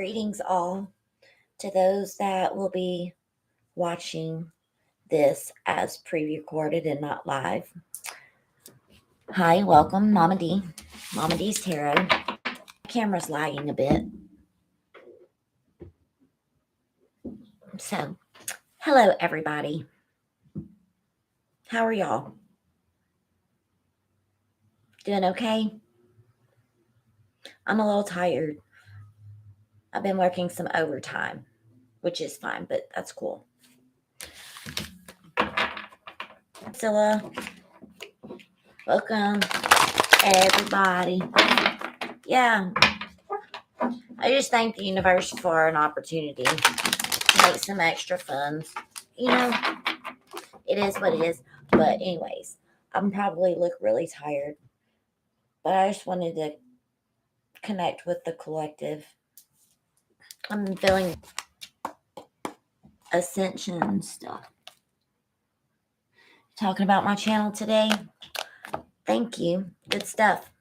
Greetings all to those that will be watching this as pre-recorded and not live. Hi, welcome, Mama D. Mama D's Tarot. My camera's lagging a bit. So, hello everybody. How are y'all? Doing okay? I'm a little tired. I've been working some overtime, which is fine, but that's cool. Priscilla, welcome everybody. Yeah, I just thank the universe for an opportunity to make some extra funds. You know, it is what it is. But anyways, I'm probably look really tired, but I just wanted to connect with the collective. I'm feeling ascension stuff. Talking about my channel today. Thank you. Good stuff.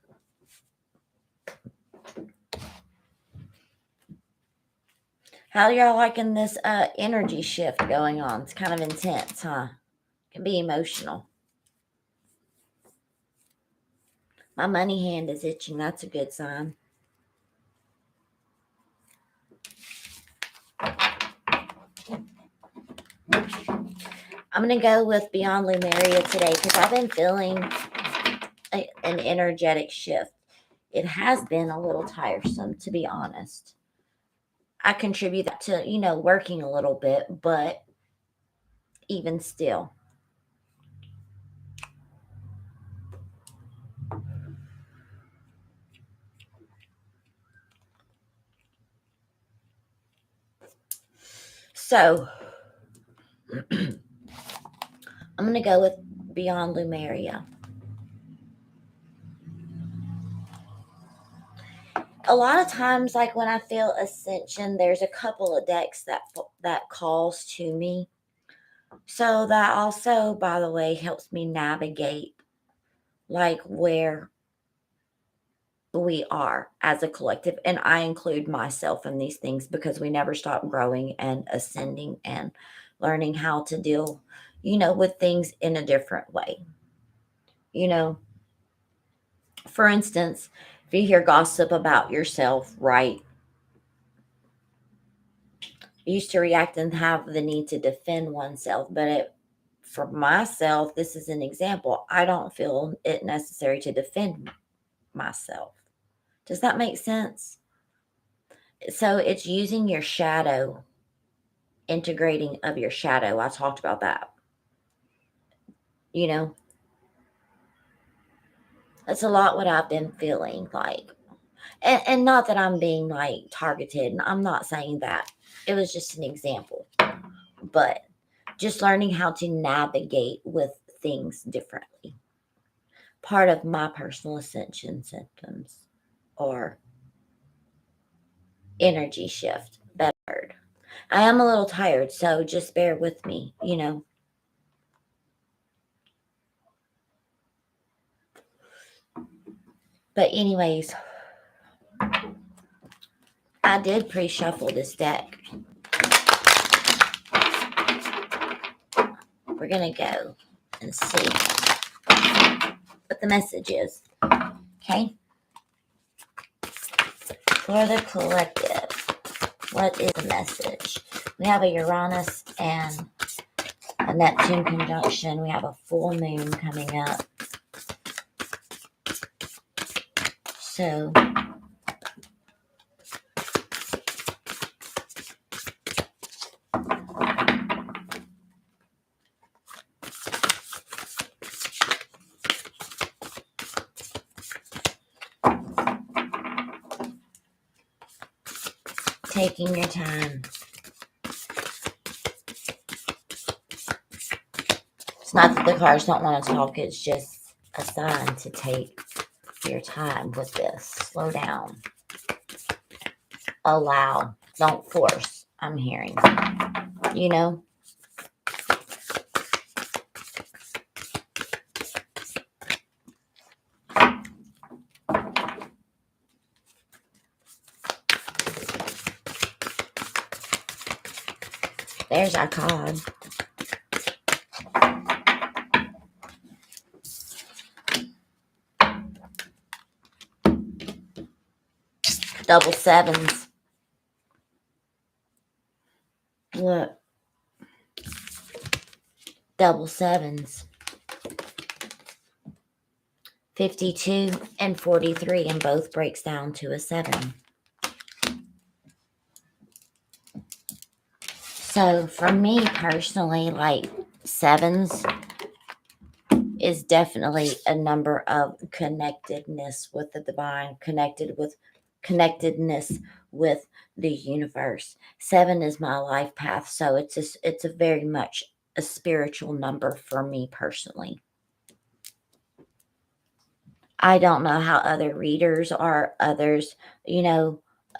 How y'all liking this energy shift going on? It's kind of intense, huh? Can be emotional. My money hand is itching. That's a good sign. I'm going to go with Beyond Lemuria today because I've been feeling an energetic shift. It has been a little tiresome, to be honest. I contribute that to, working a little bit, but even still. So, I'm going to go with Beyond Lemuria. A lot of times, like when I feel ascension, there's a couple of decks that calls to me. So that also, by the way, helps me navigate like where we are as a collective. And I include myself in these things because we never stop growing and ascending and learning how to deal, with things in a different way. For instance, if you hear gossip about yourself, right? You used to react and have the need to defend oneself, but for myself, this is an example. I don't feel it necessary to defend myself. Does that make sense? So it's using your shadow, integrating of your shadow. I talked about that. That's a lot what I've been feeling like. And not that I'm being like targeted. I'm not saying that. It was just an example. But just learning how to navigate with things differently. Part of my personal ascension symptoms or energy shift. Better. I am a little tired, so just bear with me, But anyways, I did pre-shuffle this deck. We're going to go and see what the message is. Okay? For the collective, what is the message? We have a Uranus and a Neptune conjunction. We have a full moon coming up. So, taking your time. It's not that the cards don't want to talk. It's just a sign to take your time with this. Slow down. Allow. Don't force. I'm hearing. There's our card. Double sevens. Look. Double sevens. 52 and 43, and both breaks down to a 7. So for me personally, like sevens is definitely a number of connectedness with the divine, connectedness with the universe. 7 is my life path, so it's a very much a spiritual number for me personally. I don't know how other readers or others,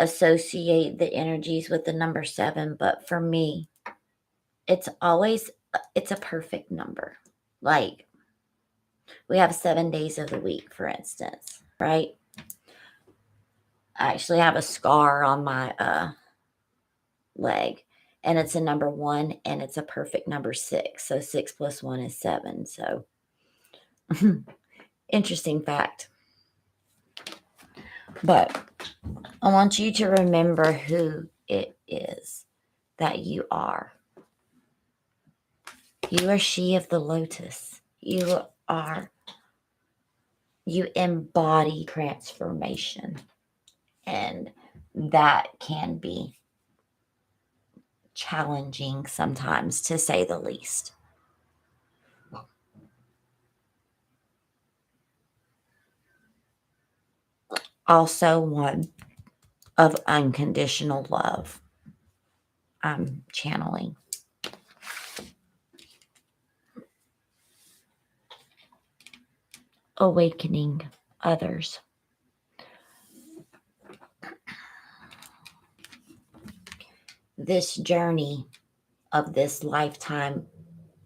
associate the energies with the number 7, but for me, it's a perfect number. Like, we have 7 days of the week, for instance, right? I actually have a scar on my leg, and it's a number 1, and it's a perfect number 6. So 6 plus 1 is 7. So interesting fact. But I want you to remember who it is that you are. You are she of the lotus. You embody transformation. And that can be challenging sometimes, to say the least. Also, one of unconditional love. I'm channeling. Awakening others. This journey of this lifetime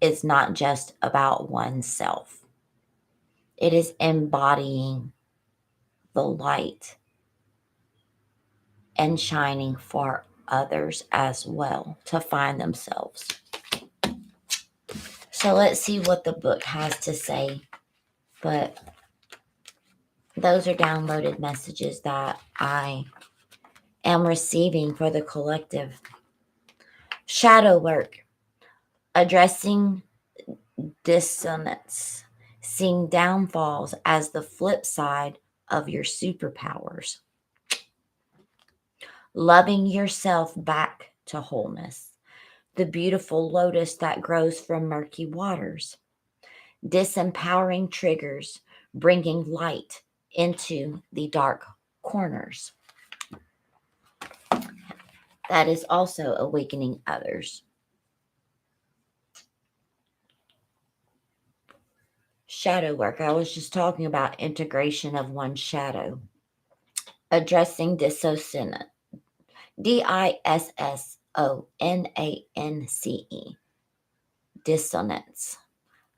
is not just about oneself. It is embodying the light and shining for others as well to find themselves. So let's see what the book has to say. But those are downloaded messages that I am receiving for the collective. Shadow work. Addressing dissonance. Seeing downfalls as the flip side of your superpowers. Loving yourself back to wholeness. The beautiful lotus that grows from murky waters. Disempowering triggers, bringing light into the dark corners. That is also awakening others. Shadow work. I was just talking about integration of one's shadow. Addressing dissonance. Dissonance. Dissonance.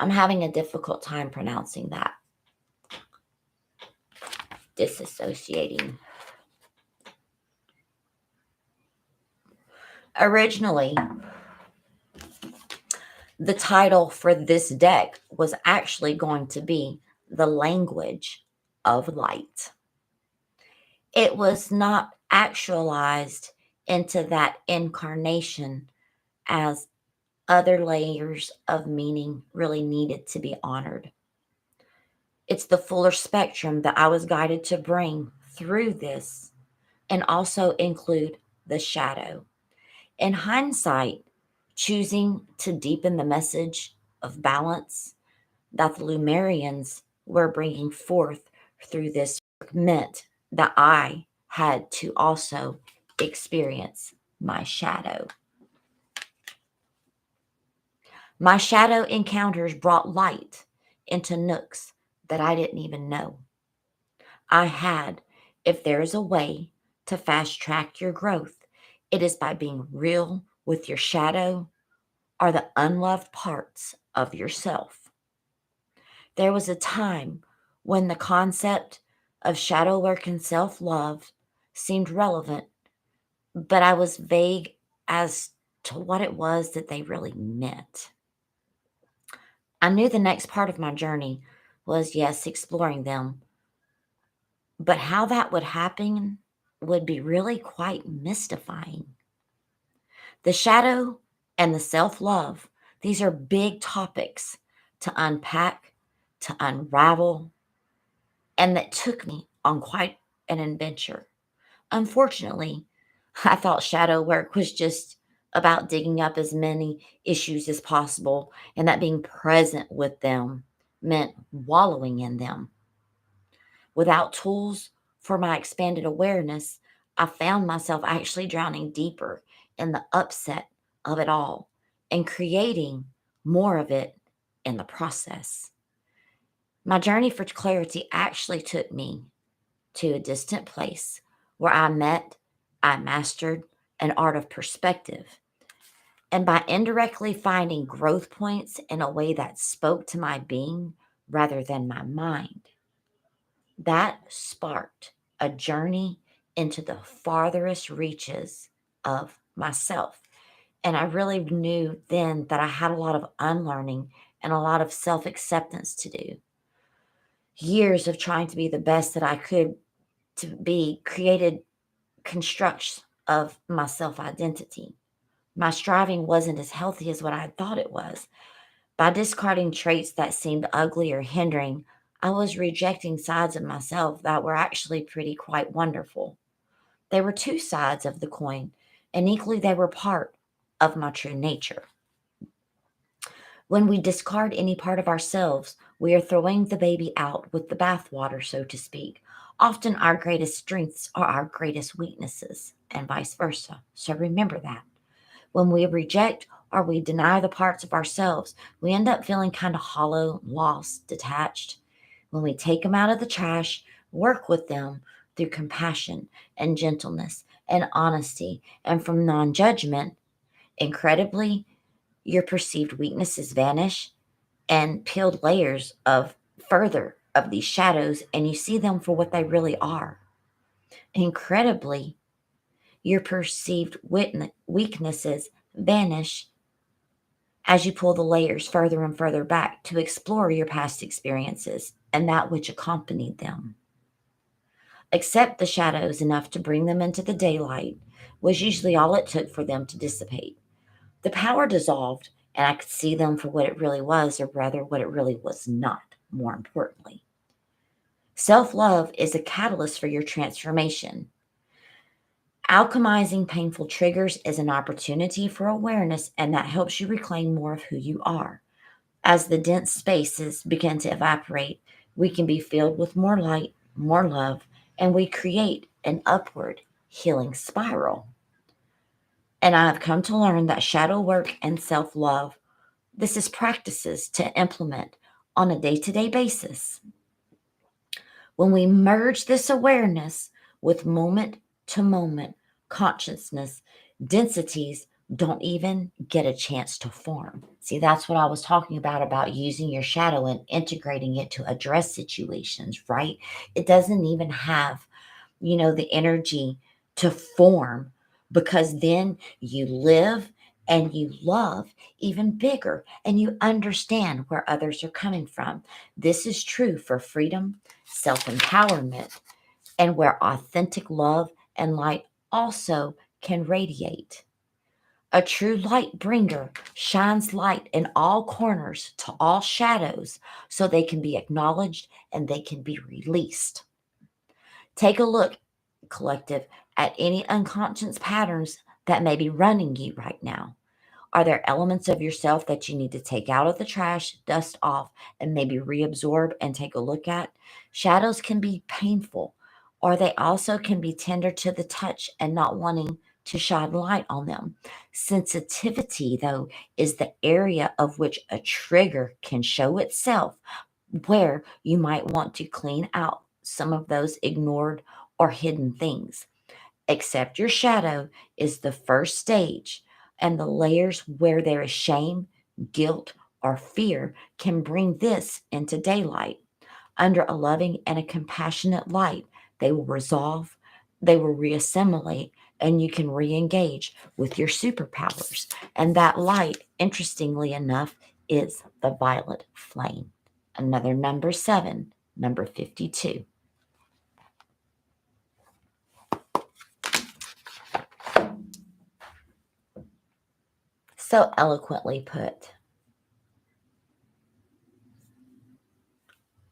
I'm having a difficult time pronouncing that. Disassociating. Originally, the title for this deck was actually going to be The Language of Light. It was not actualized into that incarnation, as other layers of meaning really needed to be honored. It's the fuller spectrum that I was guided to bring through this, and also include the shadow. In hindsight, choosing to deepen the message of balance that the Lumerians were bringing forth through this work meant that I had to also experience my shadow. My shadow encounters brought light into nooks that I didn't even know I had. If there is a way to fast track your growth, it is by being real with your shadow or the unloved parts of yourself. There was a time when the concept of shadow work and self love seemed relevant, but I was vague as to what it was that they really meant. I knew the next part of my journey was, yes, exploring them, but how that would happen would be really quite mystifying. The shadow and the self love, these are big topics to unpack, to unravel, and that took me on quite an adventure. Unfortunately, I thought shadow work was just about digging up as many issues as possible, and that being present with them meant wallowing in them. Without tools for my expanded awareness, I found myself actually drowning deeper in the upset of it all and creating more of it in the process. My journey for clarity actually took me to a distant place where I mastered an art of perspective. And by indirectly finding growth points in a way that spoke to my being rather than my mind, that sparked a journey into the farthest reaches of myself. And I really knew then that I had a lot of unlearning and a lot of self acceptance to do. Years of trying to be the best that I could to be created constructs of my self identity. My striving wasn't as healthy as what I had thought it was. By discarding traits that seemed ugly or hindering, I was rejecting sides of myself that were actually pretty quite wonderful. They were two sides of the coin, and equally they were part of my true nature. When we discard any part of ourselves, we are throwing the baby out with the bathwater, so to speak. Often our greatest strengths are our greatest weaknesses, and vice versa. So remember that. When we reject or we deny the parts of ourselves, we end up feeling kind of hollow, lost, detached. When we take them out of the trash, work with them through compassion and gentleness and honesty and from non judgment, incredibly, your perceived weaknesses vanish and peeled layers of further of these shadows, and you see them for what they really are. Incredibly, your perceived weaknesses vanish as you pull the layers further and further back to explore your past experiences and that which accompanied them. Accept the shadows enough to bring them into the daylight was usually all it took for them to dissipate. The power dissolved, and I could see them for what it really was, or rather, what it really was not, more importantly. Self love is a catalyst for your transformation. Alchemizing painful triggers is an opportunity for awareness, and that helps you reclaim more of who you are. As the dense spaces begin to evaporate, we can be filled with more light, more love, and we create an upward healing spiral. And I have come to learn that shadow work and self love, this is practices to implement on a day to day basis. When we merge this awareness with moment to moment consciousness, densities don't even get a chance to form. See, that's what I was talking about using your shadow and integrating it to address situations, right? It doesn't even have, the energy to form because then you live and you love even bigger and you understand where others are coming from. This is true for freedom, self empowerment, and where authentic love and light also can radiate. A true light bringer shines light in all corners to all shadows so they can be acknowledged and they can be released. Take a look, collective, at any unconscious patterns that may be running you right now. Are there elements of yourself that you need to take out of the trash, dust off, and maybe reabsorb and take a look at? Shadows can be painful, or they also can be tender to the touch and not wanting to shine light on them. Sensitivity, though, is the area of which a trigger can show itself where you might want to clean out some of those ignored or hidden things. Accept your shadow is the first stage, and the layers where there is shame, guilt, or fear can bring this into daylight. Under a loving and a compassionate light, they will resolve, they will reassimilate, and you can re-engage with your superpowers. And that light, interestingly enough, is the violet flame. Another number 7, number 52. So eloquently put.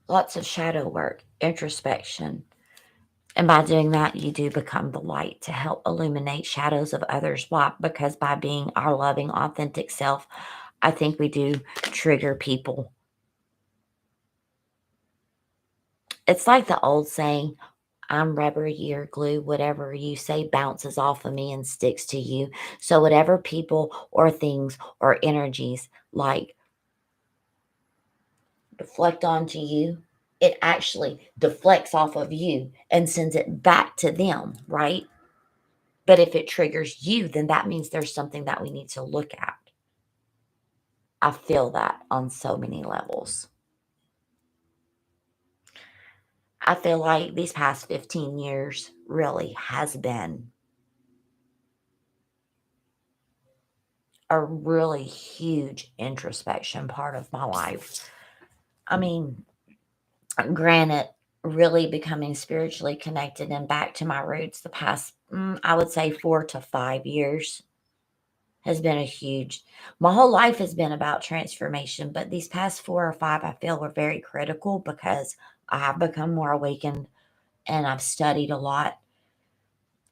Lots of shadow work, introspection. And by doing that, you do become the light to help illuminate shadows of others. Why? Because by being our loving, authentic self, I think we do trigger people. It's like the old saying, I'm rubber, you're glue. Whatever you say bounces off of me and sticks to you. So whatever people or things or energies like deflect onto you, it actually deflects off of you and sends it back to them, right? But if it triggers you, then that means there's something that we need to look at. I feel that on so many levels. I feel like these past 15 years really has been a really huge introspection part of my life. I mean, granted, really becoming spiritually connected and back to my roots the past, I would say 4 to 5 years has been a huge, my whole life has been about transformation, but these past 4 or 5, I feel were very critical because I have become more awakened and I've studied a lot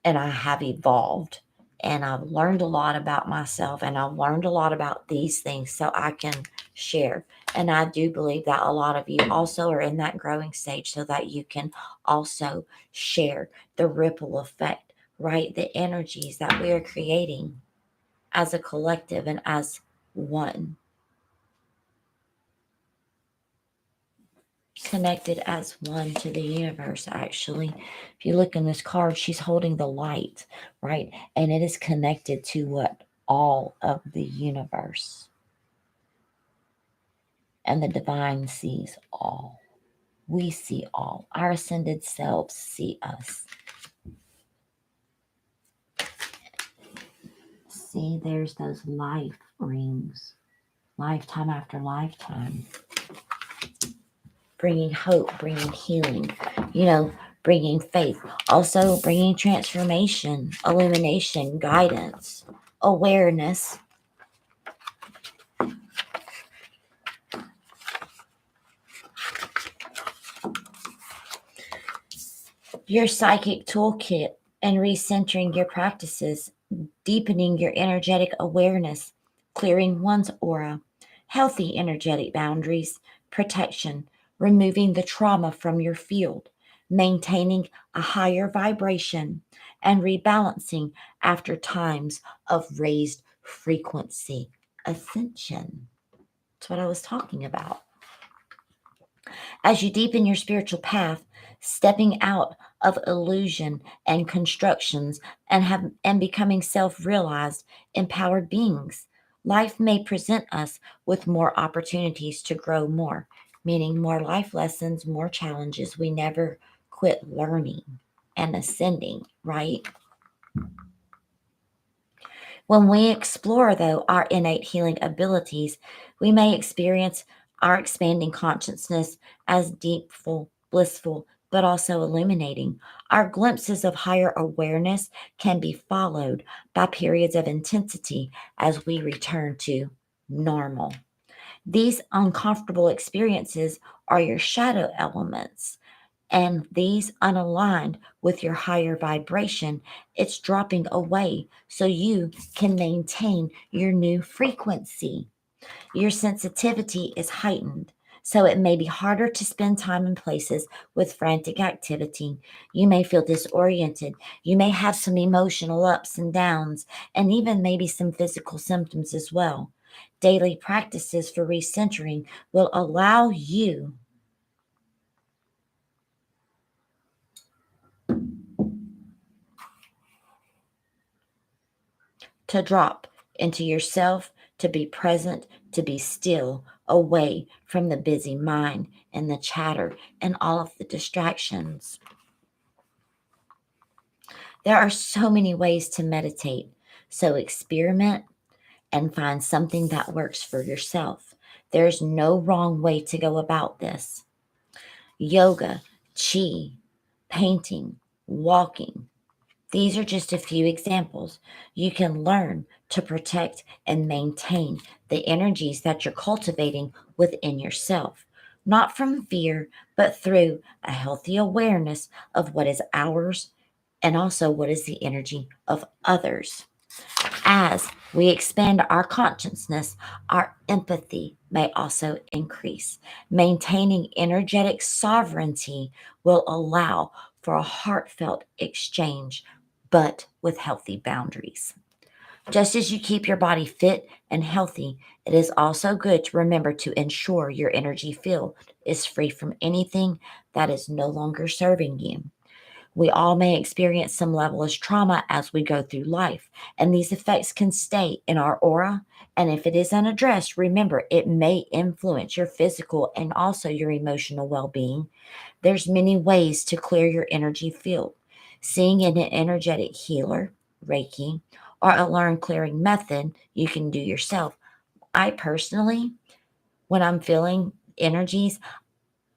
and I have evolved and I've learned a lot about myself and I've learned a lot about these things so I can share. And I do believe that a lot of you also are in that growing stage so that you can also share the ripple effect, right? The energies that we are creating as a collective and as one. Connected as one to the universe, actually. If you look in this card, she's holding the light, right? And it is connected to what? All of the universe. And the divine sees all. We see all. Our ascended selves see us. See, there's those life rings, lifetime after lifetime. Bringing hope, bringing healing, bringing faith, also bringing transformation, illumination, guidance, awareness. Your psychic toolkit and recentering your practices, deepening your energetic awareness, clearing one's aura, healthy energetic boundaries, protection, removing the trauma from your field, maintaining a higher vibration, and rebalancing after times of raised frequency. Ascension. That's what I was talking about. As you deepen your spiritual path, stepping out of illusion and constructions and becoming self-realized, empowered beings, life may present us with more opportunities to grow more, meaning more life lessons, more challenges. We never quit learning and ascending, right? When we explore, though, our innate healing abilities, we may experience our expanding consciousness as deepful, blissful, but also illuminating. Our glimpses of higher awareness can be followed by periods of intensity as we return to normal. These uncomfortable experiences are your shadow elements, and these unaligned with your higher vibration, it's dropping away so you can maintain your new frequency. Your sensitivity is heightened, so it may be harder to spend time in places with frantic activity. You may feel disoriented. You may have some emotional ups and downs, and even maybe some physical symptoms as well. Daily practices for recentering will allow you to drop into yourself, to be present, to be still, away from the busy mind and the chatter and all of the distractions. There are so many ways to meditate. So experiment and find something that works for yourself. There's no wrong way to go about this. Yoga, chi, painting, walking. These are just a few examples. You can learn to protect and maintain the energies that you're cultivating within yourself, not from fear, but through a healthy awareness of what is ours and also what is the energy of others. As we expand our consciousness, our empathy may also increase. Maintaining energetic sovereignty will allow for a heartfelt exchange, but with healthy boundaries. Just as you keep your body fit and healthy, it is also good to remember to ensure your energy field is free from anything that is no longer serving you. We all may experience some level of trauma as we go through life, and these effects can stay in our aura. And if it is unaddressed, remember it may influence your physical and also your emotional well being. There's many ways to clear your energy field. Seeing an energetic healer, Reiki, or a learned clearing method you can do yourself. I personally, when I'm feeling energies,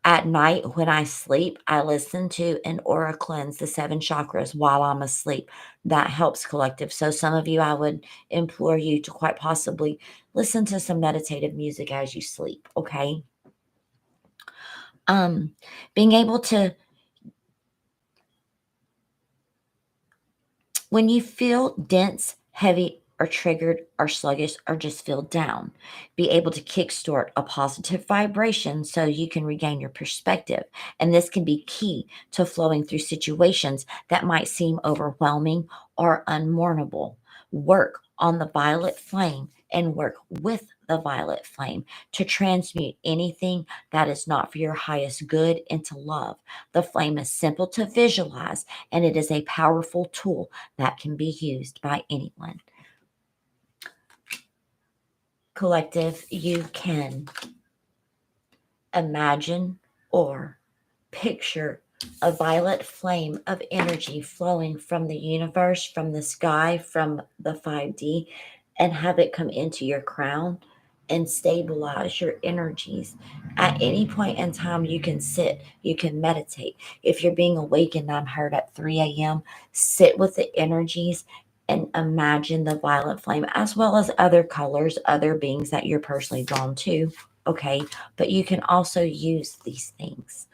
at night when I sleep, I listen to an aura cleanse, the seven chakras, while I'm asleep. That helps collective. So, some of you, I would implore you to quite possibly listen to some meditative music as you sleep. Okay. Um, Being able to, when you feel dense, heavy, or triggered, or sluggish, or just feel down, be able to kickstart a positive vibration so you can regain your perspective. And this can be key to flowing through situations that might seem overwhelming or unmournable. Work on the violet flame and work with the violet flame to transmute anything that is not for your highest good into love. The flame is simple to visualize and it is a powerful tool that can be used by anyone. Collective, you can imagine or picture a violet flame of energy flowing from the universe, from the sky, from the 5D, and have it come into your crown and stabilize your energies. At any point in time, you can sit, you can meditate. If you're being awakened, I'm heard at 3 a.m., sit with the energies and imagine the violet flame as well as other colors, other beings that you're personally drawn to. Okay, but you can also use these things.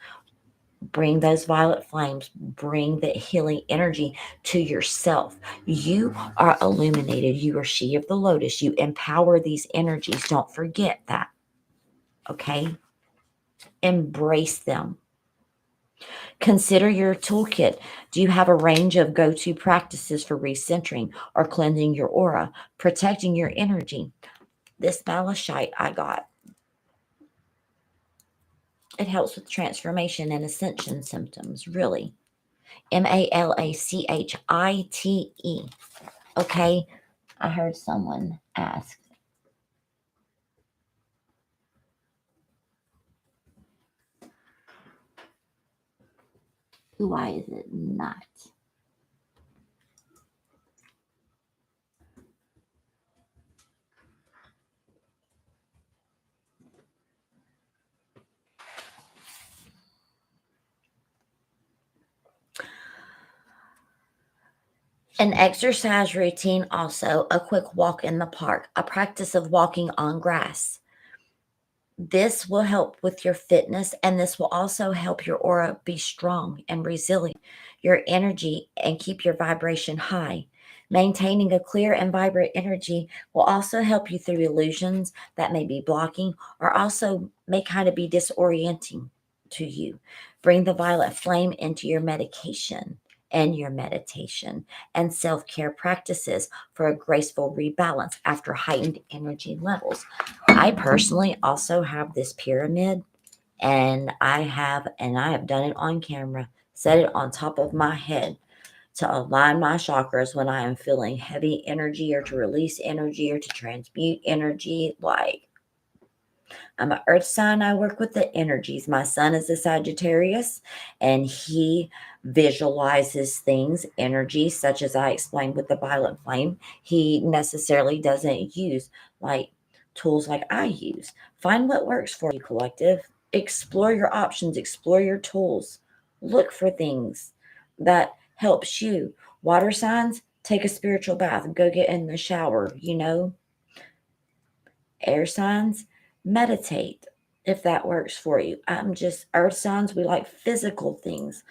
Bring those violet flames, bring the healing energy to yourself. You are illuminated. You are she of the lotus. You empower these energies. Don't forget that. Okay? Embrace them. Consider your toolkit. Do you have a range of go to practices for recentering or cleansing your aura, protecting your energy? This malachite I got, it helps with transformation and ascension symptoms, really. Malachite. Okay, I heard someone ask. Why is it not? An exercise routine, also a quick walk in the park, a practice of walking on grass. This will help with your fitness, and this will also help your aura be strong and resilient, your energy, and keep your vibration high. Maintaining a clear and vibrant energy will also help you through illusions that may be blocking or also may kind of be disorienting to you. Bring the violet flame into your medication and your meditation and self care practices for a graceful rebalance after heightened energy levels. I personally also have this pyramid, and I have done it on camera, set it on top of my head to align my chakras when I am feeling heavy energy or to release energy or to transmute energy. Like, I'm an earth sign. I work with the energies. My son is a Sagittarius, and he visualizes things, energy, such as I explained with the violet flame. He necessarily doesn't use like tools like I use. Find what works for you, collective. Explore your options, explore your tools. Look for things that helps you. Water signs, take a spiritual bath, go get in the shower, Air signs, meditate if that works for you. I'm just earth signs, we like physical things.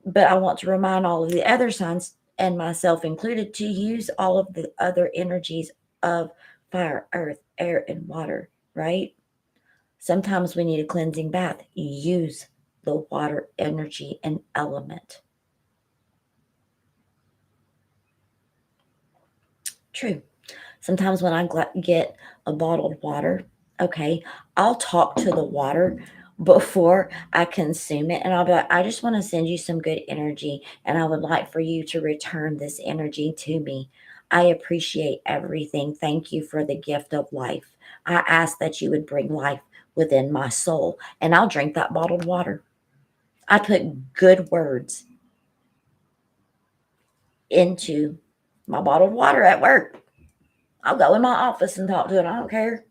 But I want to remind all of the other signs, and myself included, to use all of the other energies of fire, earth, air, and water, right? Sometimes we need a cleansing bath. Use the water energy and element. True. Sometimes when I get a bottled water, okay, I'll talk to the water before I consume it. And I'll be like, I just want to send you some good energy. And I would like for you to return this energy to me. I appreciate everything. Thank you for the gift of life. I ask that you would bring life within my soul. And I'll drink that bottled water. I put good words into my bottled water at work. I'll go in my office and talk to it. I don't care.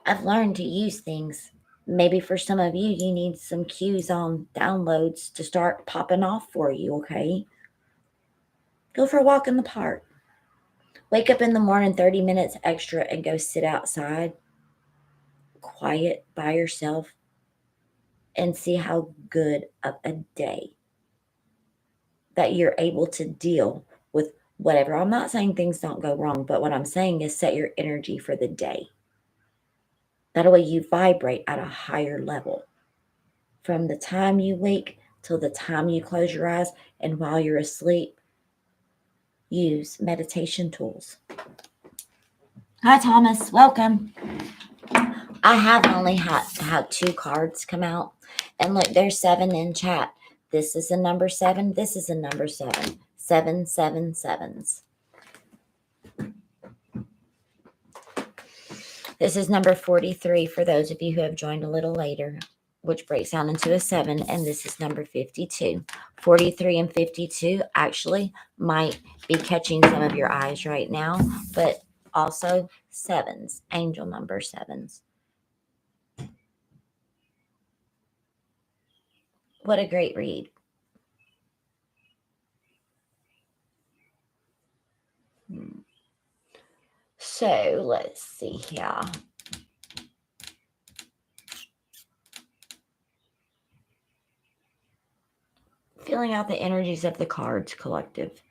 I've learned to use things. Maybe for some of you, you need some cues on downloads to start popping off for you, okay? Go for a walk in the park. Wake up in the morning 30 minutes extra and go sit outside, quiet by yourself, and see how good of a day that you're able to deal with whatever. I'm not saying things don't go wrong, but what I'm saying is set your energy for the day. That way you vibrate at a higher level. From the time you wake till the time you close your eyes, and while you're asleep, use meditation tools. Hi, Thomas. Welcome. I have only had 2 cards come out. And look, there's 7 in chat. This is a number 7. This is a number 7. 777's. This is number 43 for those of you who have joined a little later, which breaks down into a 7, and this is number 52. 43 and 52 actually might be catching some of your eyes right now, but also 7s, angel number 7s. What a great read. So let's see here. Feeling out the energies of the cards, collective,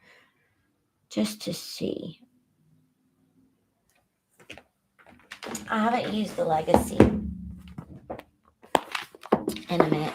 just to see. I haven't used the legacy in a minute.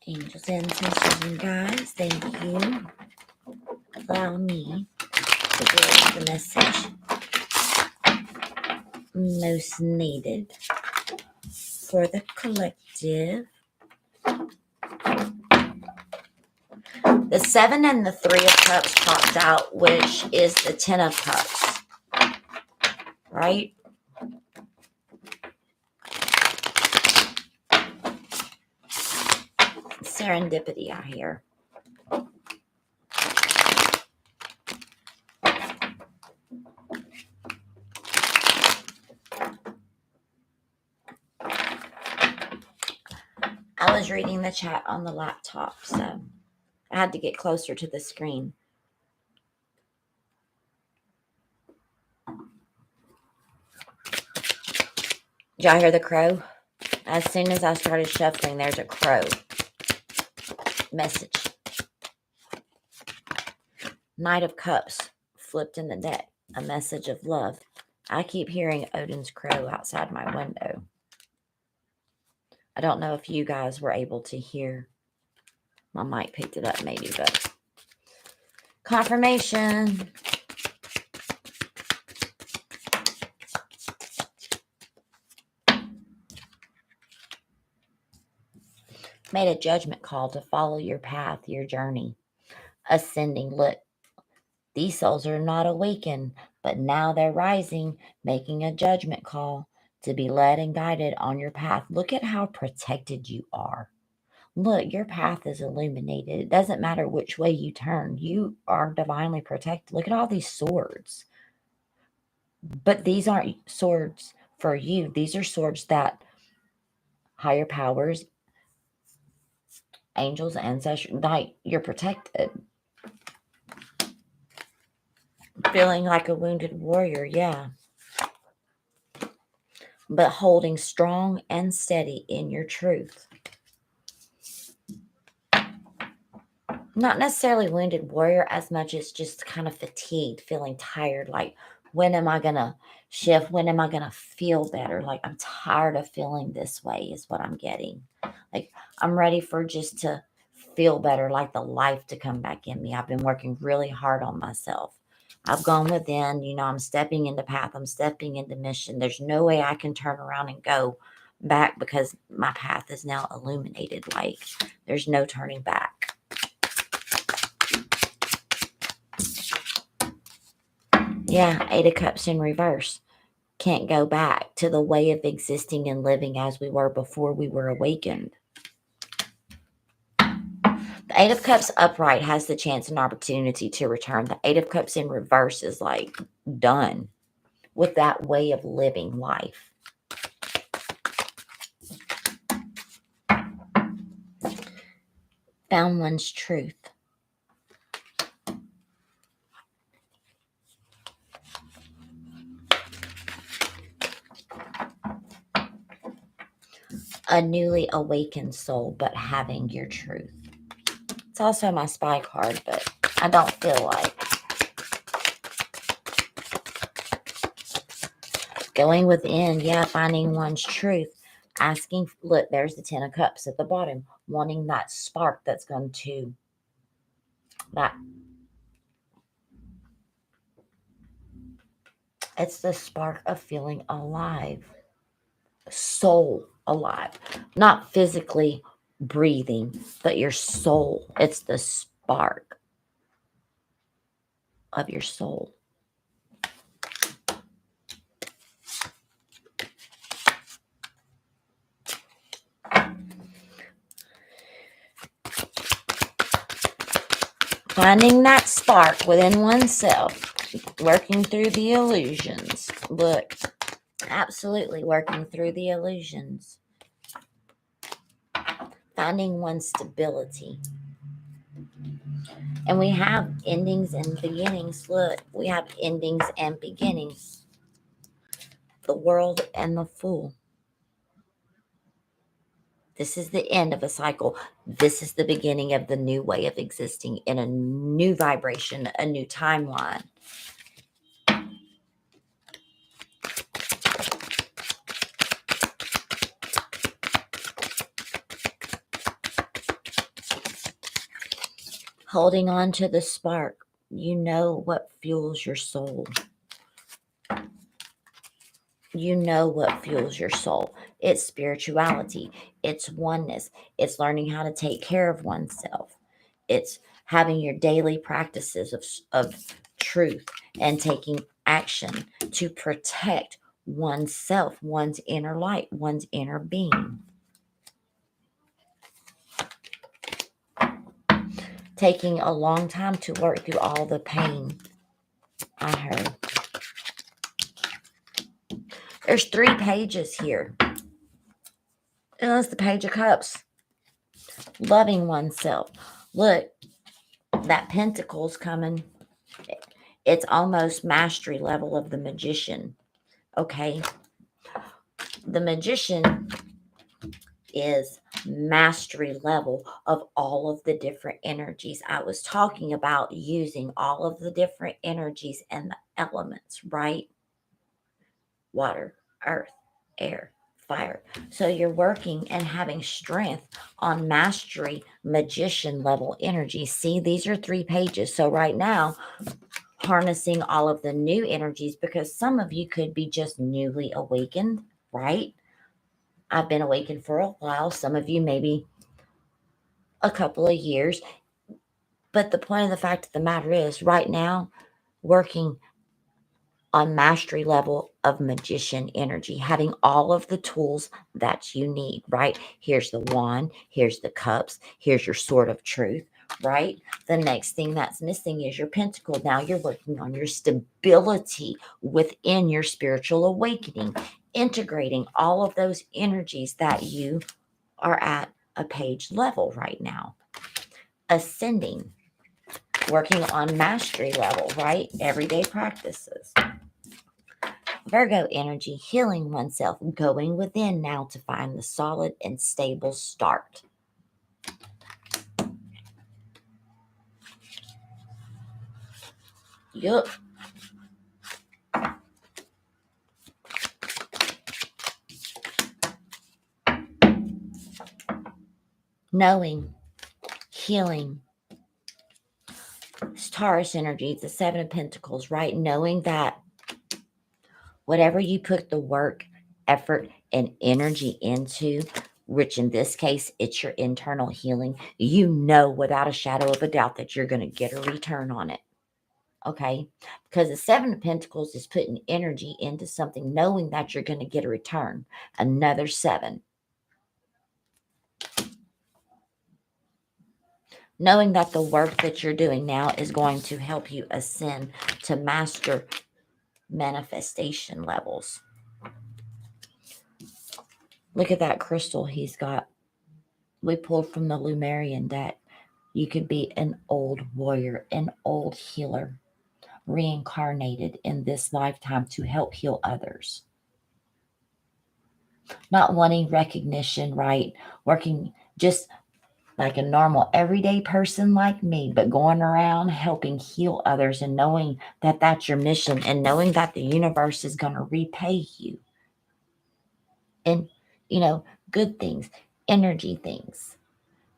Angels, ancestors, and guides, thank you. Allow me to give the message most needed for the collective. The 7 and the 3 of Cups popped out, which is the 10 of Cups, right? Serendipity, I hear. I was reading the chat on the laptop, so I had to get closer to the screen. Did y'all hear the crow? As soon as I started shuffling, there's a crow message. Knight of Cups flipped in the deck. A message of love. I keep hearing Odin's crow outside my window. I don't know if you guys were able to hear My mic picked it up maybe, but confirmation. Made a judgment call to follow your path, your journey. Ascending. Look, these souls are not awakened, but now they're rising, making a judgment call to be led and guided on your path. Look at how protected you are. Look, your path is illuminated. It doesn't matter which way you turn. You are divinely protected. Look at all these swords. But these aren't swords for you. These are swords that higher powers, angels, ancestors, like you're protected. Feeling like a wounded warrior, yeah. But holding strong and steady in your truth. Not necessarily wounded warrior as much as just kind of fatigued, feeling tired. Like, when am I going to shift? When am I going to feel better? Like, I'm tired of feeling this way is what I'm getting. Like, I'm ready for just to feel better, like the life to come back in me. I've been working really hard on myself. I've gone within, I'm stepping into path. I'm stepping into mission. There's no way I can turn around and go back because my path is now illuminated. Like, there's no turning back. Yeah, 8 of Cups in reverse. Can't go back to the way of existing and living as we were before we were awakened. The 8 of Cups upright has the chance and opportunity to return. The 8 of Cups in reverse is like done with that way of living life. Found one's truth. A newly awakened soul, but having your truth. It's also my spy card, but I don't feel like going within. Yeah, finding one's truth. Asking, look, there's the 10 of Cups at the bottom. Wanting that spark that's going to, it's the spark of feeling alive. Soul alive. Not physically breathing, but your soul. It's the spark of your soul. Finding that spark within oneself. Working through the illusions. Look, absolutely working through the illusions. Finding one's stability. And we have endings and beginnings. Look, we have endings and beginnings. The World and the Fool. This is the end of a cycle. This is the beginning of the new way of existing in a new vibration, a new timeline. Holding on to the spark. You know what fuels your soul. You know what fuels your soul. It's spirituality. It's oneness. It's learning how to take care of oneself. It's having your daily practices of truth and taking action to protect oneself, one's inner light, one's inner being. Taking a long time to work through all the pain. I heard. There's 3 pages here. And that's the Page of Cups. Loving oneself. Look, that Pentacle's coming. It's almost mastery level of the Magician. Okay. The Magician is mastery level of all of the different energies. I was talking about using all of the different energies and the elements, right? Water, earth, air, fire. So you're working and having strength on mastery, magician level energy. See, these are 3 pages. So right now, harnessing all of the new energies, because some of you could be just newly awakened, right? I've been awakened for a while. Some of you maybe a couple of years. But the point of the fact of the matter is, right now, working on mastery level of magician energy, having all of the tools that you need, right? Here's the wand, here's the cups, here's your sword of truth, right? The next thing that's missing is your pentacle. Now you're working on your stability within your spiritual awakening, integrating all of those energies that you are at a page level right now, ascending, working on mastery level, right? Everyday practices. Virgo energy, healing oneself, going within now to find the solid and stable start. Yup. Knowing, healing. It's Taurus energy, it's the 7 of Pentacles, right? Knowing that whatever you put the work, effort, and energy into, which in this case, it's your internal healing, you know without a shadow of a doubt that you're going to get a return on it. Okay? Because the 7 of Pentacles is putting energy into something, knowing that you're going to get a return. Another 7. Knowing that the work that you're doing now is going to help you ascend to master manifestation levels. Look at that crystal he's got. We pulled from the Lumerian deck. You could be an old warrior, an old healer, reincarnated in this lifetime to help heal others. Not wanting recognition, right? Working just like a normal everyday person like me, but going around helping heal others and knowing that that's your mission and knowing that the universe is going to repay you. And, good things, energy things,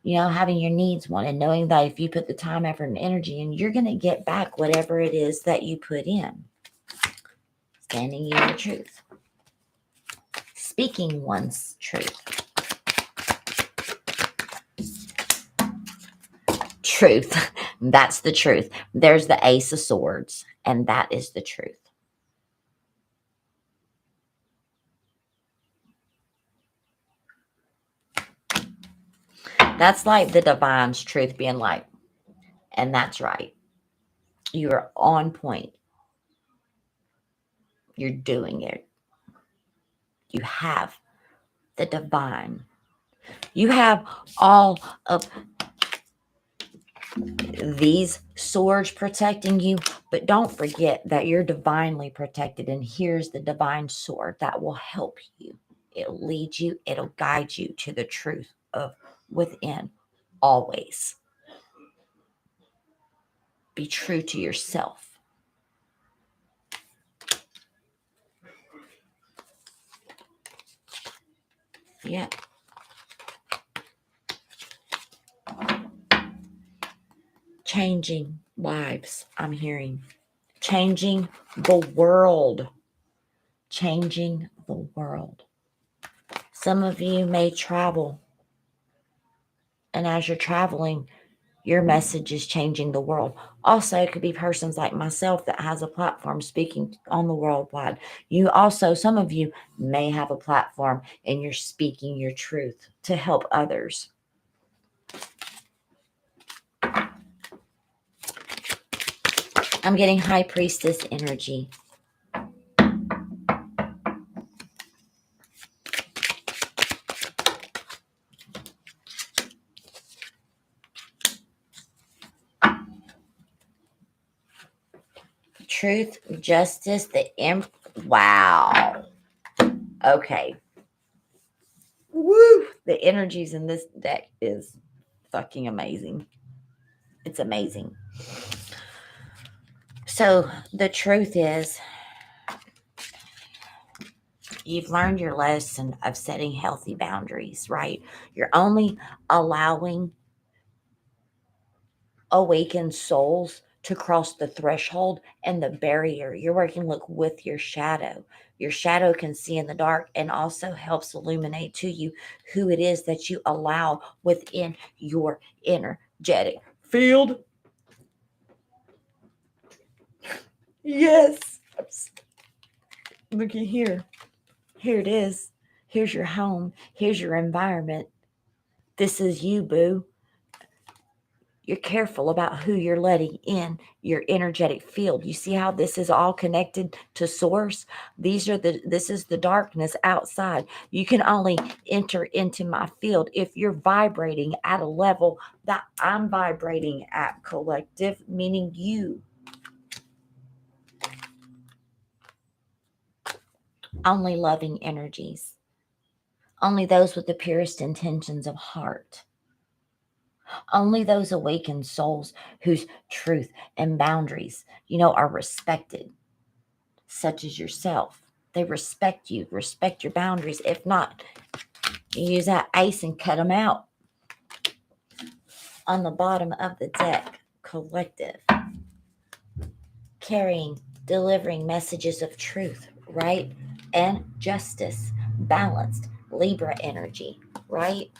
having your needs wanted, and knowing that if you put the time, effort, and energy in, you're going to get back whatever it is that you put in. Standing in your truth. Speaking one's truth. Truth. That's the truth. There's the Ace of Swords, and that is the truth. That's like the divine's truth being like, and that's right. You are on point. You're doing it. You have the divine. You have all of these swords protecting you, but don't forget that you're divinely protected. And here's the divine sword that will help you. It'll lead you, it'll guide you to the truth of within always. Be true to yourself. Yeah. Changing lives, I'm hearing. Changing the world. Changing the world. Some of you may travel. And as you're traveling, your message is changing the world. Also, it could be persons like myself that has a platform speaking on the worldwide. You also, some of you may have a platform and you're speaking your truth to help others. I'm getting High Priestess energy. Truth, justice, wow. Okay. Woo! The energies in this deck is fucking amazing. It's amazing. So the truth is, You've learned your lesson of setting healthy boundaries, right? You're only allowing awakened souls to cross the threshold and the barrier. You're working, look, with your shadow. Your shadow can see in the dark and also helps illuminate to you who it is that you allow within your energetic field. Yes. Looky here. Here it is. Here's your home. Here's your environment. This is you, boo. You're careful about who you're letting in your energetic field. You see how this is all connected to source? This is the darkness outside. You can only enter into my field if you're vibrating at a level that I'm vibrating at, collective, meaning you. Only loving energies. Only those with the purest intentions of heart. Only those awakened souls whose truth and boundaries, are respected, such as yourself. They respect you, respect your boundaries. If not, you use that ace and cut them out. On the bottom of the deck, collective. Carrying, delivering messages of truth, right? And justice, balanced, Libra energy, right?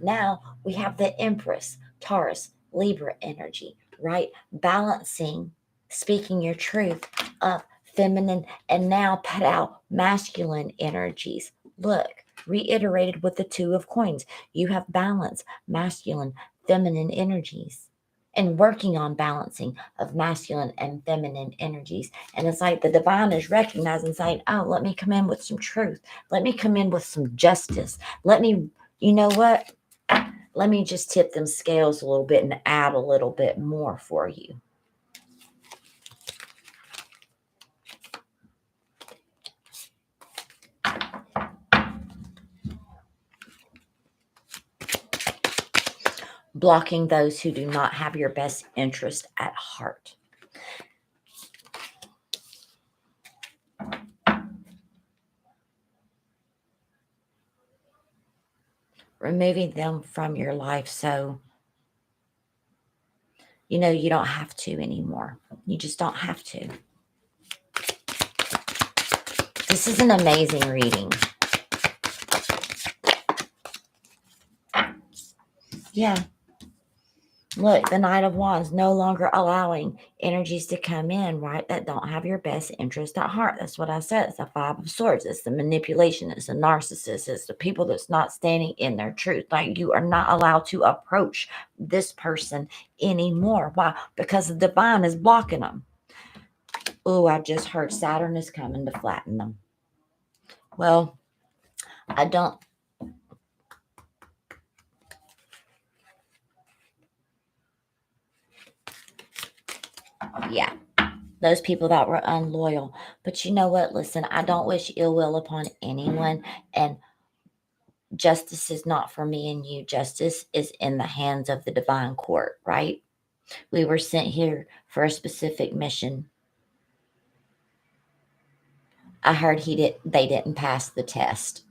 Now we have the Empress, Taurus, Libra energy, right? Balancing, speaking your truth of feminine and now put out masculine energies. Look, reiterated with the Two of Coins. You have balance, masculine, feminine energies. And working on balancing of masculine and feminine energies. And it's like the divine is recognizing, saying, oh, let me come in with some truth. Let me come in with some justice. Let me, you know what? Let me just tip them scales a little bit and add a little bit more for you. Blocking those who do not have your best interest at heart. Removing them from your life so you don't have to anymore. You just don't have to. This is an amazing reading. Yeah. Look, the Knight of Wands, no longer allowing energies to come in, right, that don't have your best interest at heart. That's what I said. It's the Five of Swords. It's the manipulation. It's the narcissist. It's the people that's not standing in their truth. Like, you are not allowed to approach this person anymore. Why? Because the divine is blocking them. Oh, I just heard Saturn is coming to flatten them. Well, I don't. Yeah. Those people that were unloyal. But you know what? Listen, I don't wish ill will upon anyone. And justice is not for me and you. Justice is in the hands of the divine court, right? We were sent here for a specific mission. I heard they didn't pass the test.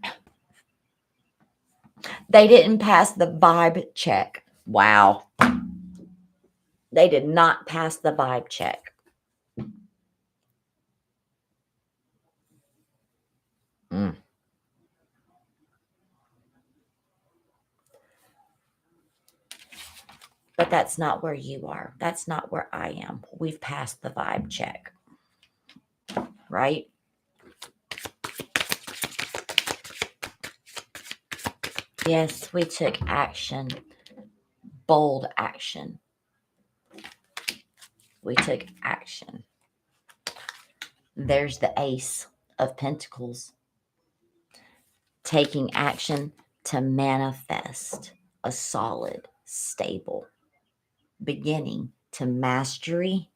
They didn't pass the vibe check. Wow. They did not pass the vibe check. Mm. But that's not where you are. That's not where I am. We've passed the vibe check. Right? Yes, we took action. Bold action. We took action. There's the Ace of Pentacles. Taking action to manifest a solid, stable beginning to mastery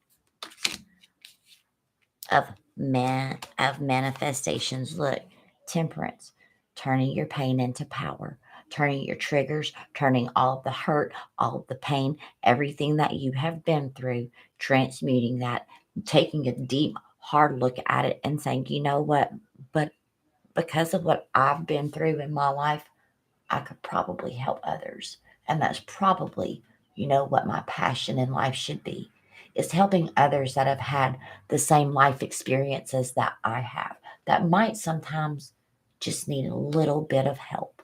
of manifestations. Look, temperance, turning your pain into power, turning your triggers, turning all of the hurt, all of the pain, everything that you have been through, transmuting that, taking a deep, hard look at it and saying, you know what, but because of what I've been through in my life, I could probably help others. And that's probably, what my passion in life should be, is helping others that have had the same life experiences that I have, that might sometimes just need a little bit of help.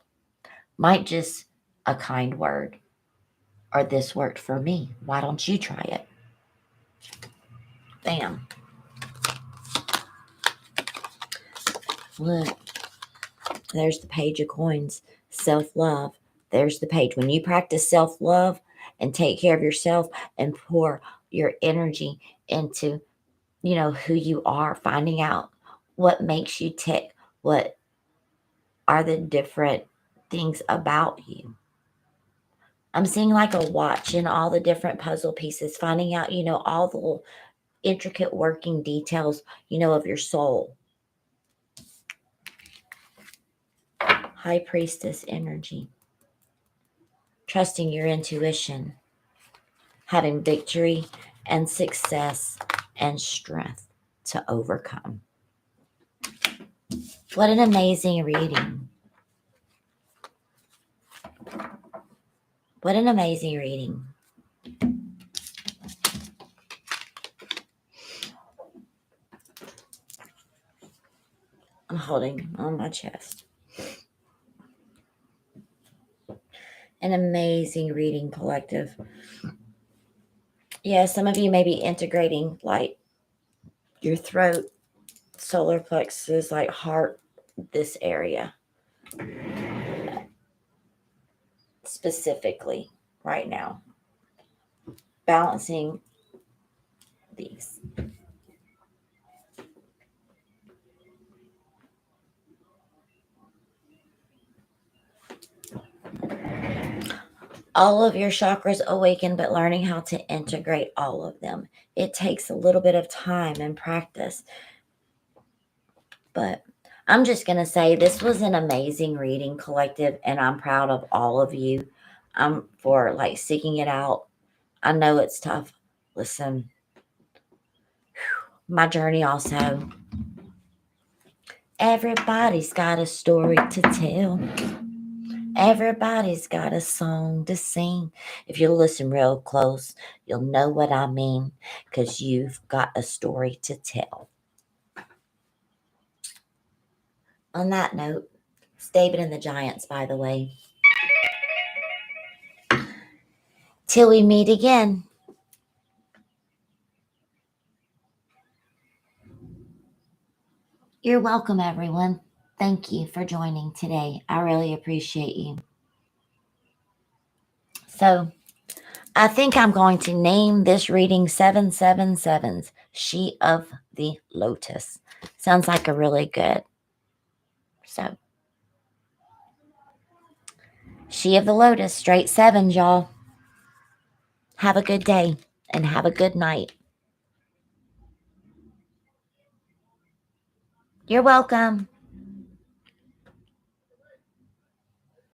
Might just a kind word, or this worked for me. Why don't you try it? Bam. Look, there's the page of coins. Self-love. There's the page. When you practice self-love and take care of yourself and pour your energy into, who you are, finding out what makes you tick, what are the different things about you. I'm seeing like a watch and all the different puzzle pieces, finding out, all the little intricate working details, of your soul. High Priestess energy. Trusting your intuition. Having victory and success and strength to overcome. What an amazing reading. What an amazing reading. I'm holding on my chest. An amazing reading, collective. Yeah, some of you may be integrating like your throat, solar plexus, like heart, this area specifically right now. Balancing these. All of your chakras awaken, but learning how to integrate all of them. It takes a little bit of time and practice. But I'm just going to say this was an amazing reading, collective, and I'm proud of all of you for like seeking it out. I know it's tough. Listen, my journey also. Everybody's got a story to tell. Everybody's got a song to sing. If you listen real close, you'll know what I mean, because you've got a story to tell. On that note, it's David and the Giants, by the way. Till we meet again. You're welcome, everyone. Thank you for joining today. I really appreciate you. So, I think I'm going to name this reading 777's, She of the Lotus. Sounds like a really good. So, She of the Lotus, straight sevens, y'all. Have a good day and have a good night. You're welcome.